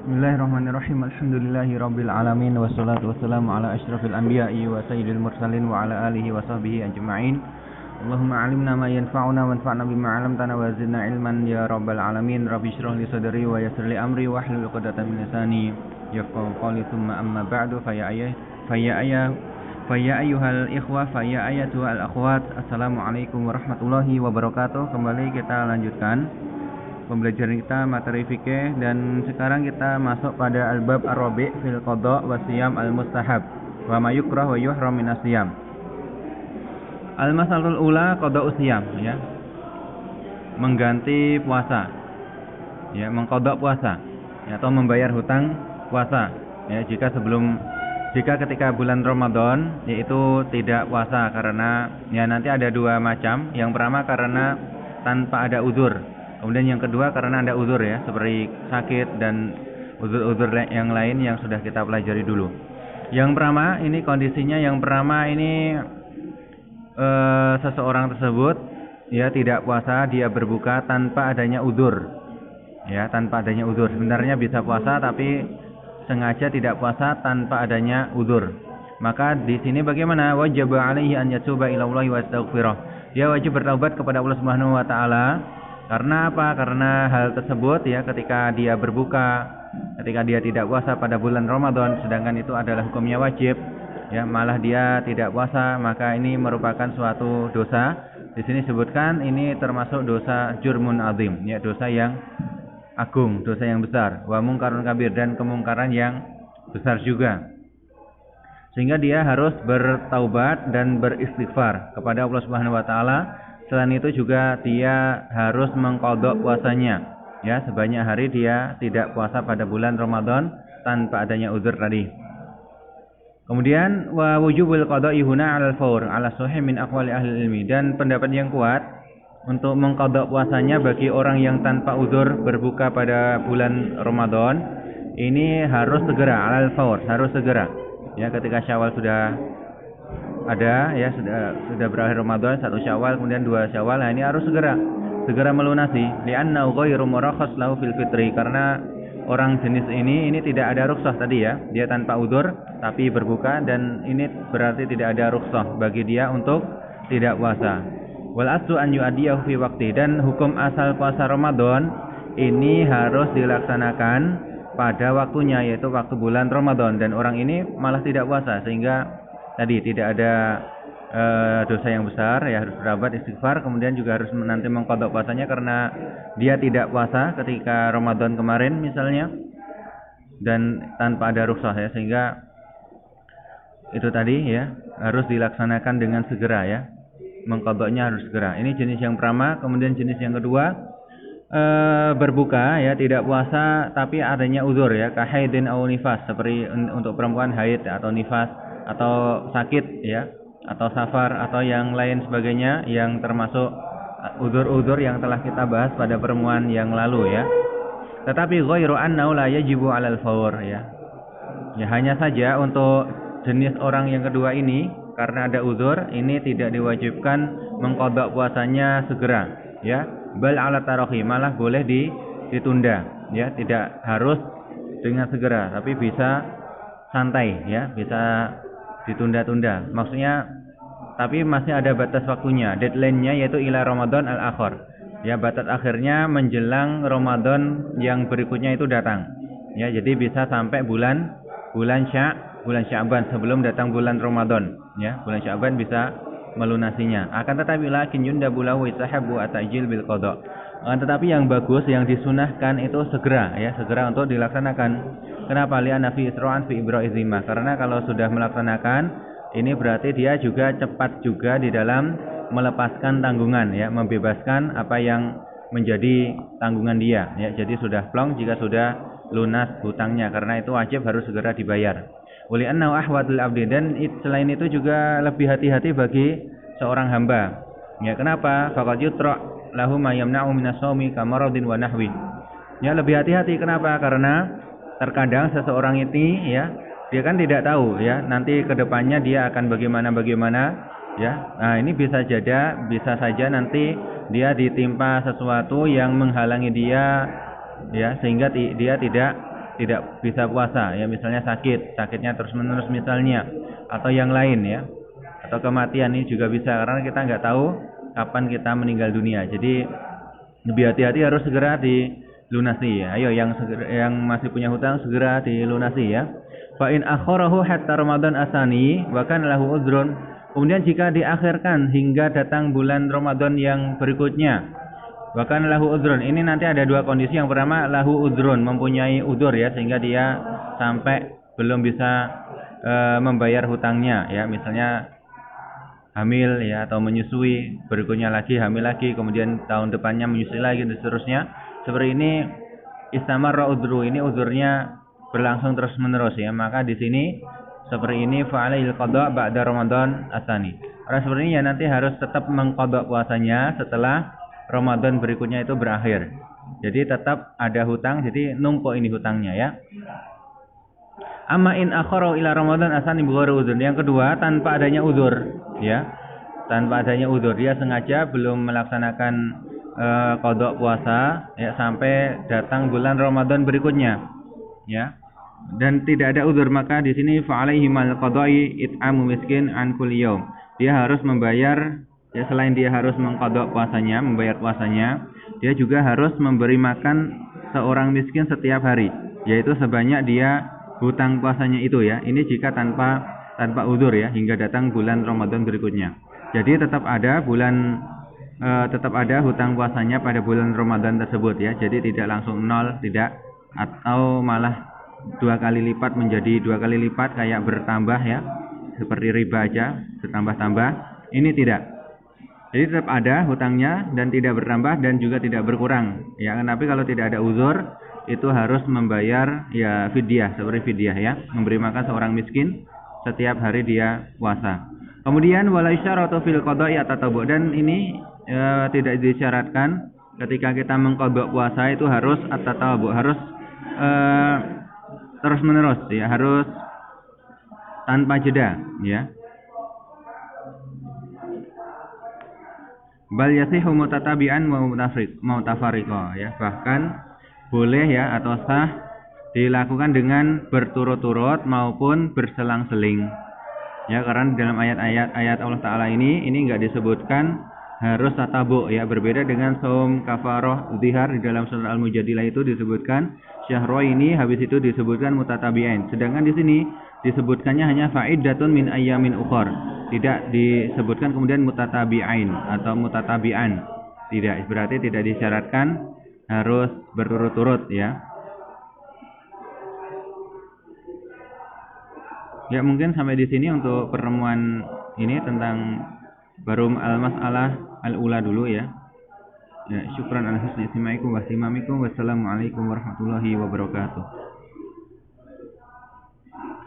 Bismillahirrahmanirrahim. Alhamdulillahi rabbil alamin wassalatu wassalamu ala asyrafil anbiya'i wa sayyidil mursalin wa ala alihi wa sahbihi ajma'in. Allahumma 'allimna ma yanfa'una wanfa'na bima 'allamtana wa zidna ilman ya rabbal alamin. Rabbi shrah li sadri wa yassir li amri wahlul 'uqdatam min lisani yafqahu qawli. Tsumma amma ba'du fa ya ayyuhal ikhwah fa ya ayatuhal akhwat. Assalamualaikum warahmatullahi wabarakatuh. Kembali kita lanjutkan pembelajaran kita materi fikih, dan sekarang kita masuk pada al-bab ar-rabi' fil qada' wa siyam al-mustahab wa ma yukrah wa yuhram min as-siyam. Al-masalatul ula qada'us siyam, ya. Mengganti puasa. Ya, mengqada' puasa, ya, atau membayar hutang puasa. Ya, jika ketika bulan Ramadan yaitu tidak puasa karena ya nanti ada dua macam. Yang pertama karena tanpa ada uzur. Kemudian yang kedua karena ada uzur, ya, seperti sakit dan uzur-uzur yang lain yang sudah kita pelajari dulu. Yang pertama ini kondisinya, seseorang tersebut ya tidak puasa, dia berbuka tanpa adanya uzur. Ya, tanpa adanya uzur. Sebenarnya bisa puasa tapi sengaja tidak puasa tanpa adanya uzur. Maka di sini bagaimana? Wajib alaihi an yatuba ila Allah wa astaghfirah. Dia wajib bertaubat kepada Allah Subhanahu wa taala. Karena apa? Karena hal tersebut, ya, ketika dia berbuka, ketika dia tidak puasa pada bulan Ramadan, sedangkan itu adalah hukumnya wajib, ya, malah dia tidak puasa, maka ini merupakan suatu dosa. Di sini sebutkan ini termasuk dosa jurmun azim, ya, dosa yang agung, dosa yang besar, wa mungkarun kabir, dan kemungkaran yang besar juga. Sehingga dia harus bertaubat dan beristighfar kepada Allah Subhanahu wa taala. Selain itu juga dia harus mengqadha puasanya, ya, sebanyak hari dia tidak puasa pada bulan Ramadan tanpa adanya uzur tadi. Kemudian wa wujubul qada'i huna 'alal fawr 'ala sahih min aqwali ahli ilmi, dan pendapat yang kuat untuk mengqadha puasanya bagi orang yang tanpa uzur berbuka pada bulan Ramadan ini harus segera, 'alal fawr, harus segera. Ya, ketika Syawal sudah ada, ya, sudah berakhir Ramadan, 1 Syawal, kemudian 2 Syawal, nah ini harus segera melunasi. Li'annahu ghairu murakhas lahu fil fitri, karena orang jenis ini tidak ada rukhsah tadi, ya. Dia tanpa uzur tapi berbuka, dan ini berarti tidak ada rukhsah bagi dia untuk tidak puasa. Wal aslu an yu'addiyahu fi waqti, dan hukum asal puasa Ramadan ini harus dilaksanakan pada waktunya, yaitu waktu bulan Ramadan, dan orang ini malah tidak puasa, sehingga tadi tidak ada dosa yang besar, ya, harus bertaubat, istighfar, kemudian juga harus nanti mengqadha puasanya karena dia tidak puasa ketika Ramadan kemarin misalnya, dan tanpa ada rukhsah, ya, sehingga itu tadi, ya, harus dilaksanakan dengan segera, ya, mengqadhanya harus segera. Ini jenis yang pertama. Kemudian jenis yang kedua, berbuka, ya, tidak puasa tapi adanya uzur, ya, kahaidin aw nifas, seperti untuk perempuan haid atau nifas atau sakit, ya, atau safar atau yang lain sebagainya yang termasuk uzur-uzur yang telah kita bahas pada pertemuan yang lalu, ya. Tetapi ghairu annahu la yajibu 'alal fawr, ya. Ya, hanya saja untuk jenis orang yang kedua ini karena ada uzur ini tidak diwajibkan mengqadha puasanya segera, ya. Bal 'ala tarahi, malah boleh ditunda, ya, tidak harus dengan segera tapi bisa santai, ya, bisa ditunda-tunda. Maksudnya tapi masih ada batas waktunya, deadline-nya yaitu ila Ramadan al-akhir. Ya, batas akhirnya menjelang Ramadan yang berikutnya itu datang. Ya, jadi bisa sampai bulan Sya'ban sebelum datang bulan Ramadan, ya. Bulan Sya'ban bisa melunasinya. Akan tetapi lakin yundabu lahu istahabbu at-ta'jil bil qada'. Tetapi yang bagus, yang disunahkan itu segera, ya, segera untuk dilaksanakan. Kenapa? Li'anna fi isra'an fi ibra'iz zimmah. Karena kalau sudah melaksanakan ini berarti dia juga cepat juga di dalam melepaskan tanggungan, ya, membebaskan apa yang menjadi tanggungan dia, ya. Jadi sudah plong jika sudah lunas hutangnya, karena itu wajib harus segera dibayar. Wali annahu ahwadul abdi, dan selain itu juga lebih hati-hati bagi seorang hamba. Ya, kenapa? Faqad yutra lahu ma yamna'u minas shaumi kamaradin wa nahwi. Ya, lebih hati-hati, kenapa? Karena terkadang seseorang ini, ya, dia kan tidak tahu, ya, nanti kedepannya dia akan bagaimana, ya. Nah, ini bisa saja nanti dia ditimpa sesuatu yang menghalangi dia, ya, sehingga dia tidak tidak bisa puasa ya, misalnya sakitnya terus-menerus misalnya, atau yang lain ya, atau kematian ini juga bisa, karena kita nggak tahu kapan kita meninggal dunia. Jadi lebih hati-hati, harus segera dilunasi ya. Ayo yang masih punya hutang segera dilunasi ya. Fa in akharahu hatta Ramadan asani wa kana lahu udhrun. Kemudian jika diakhirkan hingga datang bulan Ramadan yang berikutnya, wa kana lahu udhrun. Ini nanti ada dua kondisi. Yang pertama lahu udhrun, mempunyai udzur ya, sehingga dia sampai belum bisa membayar hutangnya ya, misalnya hamil ya, atau menyusui, berikutnya lagi hamil lagi, kemudian tahun depannya menyusui lagi dan seterusnya. Seperti ini istamarra udhru, ini uzurnya berlangsung terus menerus ya, maka di sini seperti ini fa'alail qada ba'da Ramadan asani. Orang seperti ini ya nanti harus tetap mengqada puasanya setelah Ramadan berikutnya itu berakhir. Jadi tetap ada hutang, jadi numpuk ini hutangnya ya. Amma in akhara ila Ramadan asani bighairi udzur. Yang kedua, tanpa adanya udzur ya. Tanpa adanya udzur, dia sengaja belum melaksanakan qada puasa ya sampai datang bulan Ramadan berikutnya. Ya. Dan tidak ada udzur, maka di sini fa alaihi mal qada'i it'amu miskin an kulli yaum. Dia harus membayar ya, selain dia harus mengqada puasanya, membayar puasanya, dia juga harus memberi makan seorang miskin setiap hari, yaitu sebanyak dia hutang puasanya itu ya. Ini jika tanpa udzur ya, hingga datang bulan Ramadan berikutnya. Jadi tetap ada hutang puasanya pada bulan Ramadan tersebut ya. Jadi tidak langsung nol, tidak, atau malah 2 kali lipat menjadi 2 kali lipat kayak bertambah ya, seperti riba aja bertambah-tambah. Ini tidak. Jadi tetap ada hutangnya dan tidak bertambah dan juga tidak berkurang ya. Tapi kalau tidak ada uzur, itu harus membayar ya fidyah, seperti fidyah ya, memberi makan seorang miskin setiap hari dia puasa. Kemudian wala isyaratu fil qada'i at-tatabu, dan ini tidak disyaratkan ketika kita mengqada puasa itu harus at-tatabu, harus terus menerus ya, harus tanpa jeda ya. Bal yasihu mutatabi'an wa mutafariqa ya, bahkan boleh ya atau sah dilakukan dengan berturut-turut maupun berselang-seling ya, karena dalam ayat Allah Ta'ala ini enggak disebutkan harus tatabu ya, berbeda dengan saum kafarah zihar. Di dalam surah Al-Mujadilah itu disebutkan syahra ini, habis itu disebutkan mutatabi'ain, sedangkan di sini disebutkannya hanya fa'iddatun min ayyamin ukhar, tidak disebutkan kemudian mutatabi'ain atau mutatabi'an, tidak, berarti tidak disyaratkan harus berturut-turut ya. Ya mungkin sampai di sini untuk pertemuan ini tentang baru al-mas'alah al-ula dulu ya. Ya, syukran ala husni istimaikum wa istimamikum. Wassalamualaikum warahmatullahi wabarakatuh.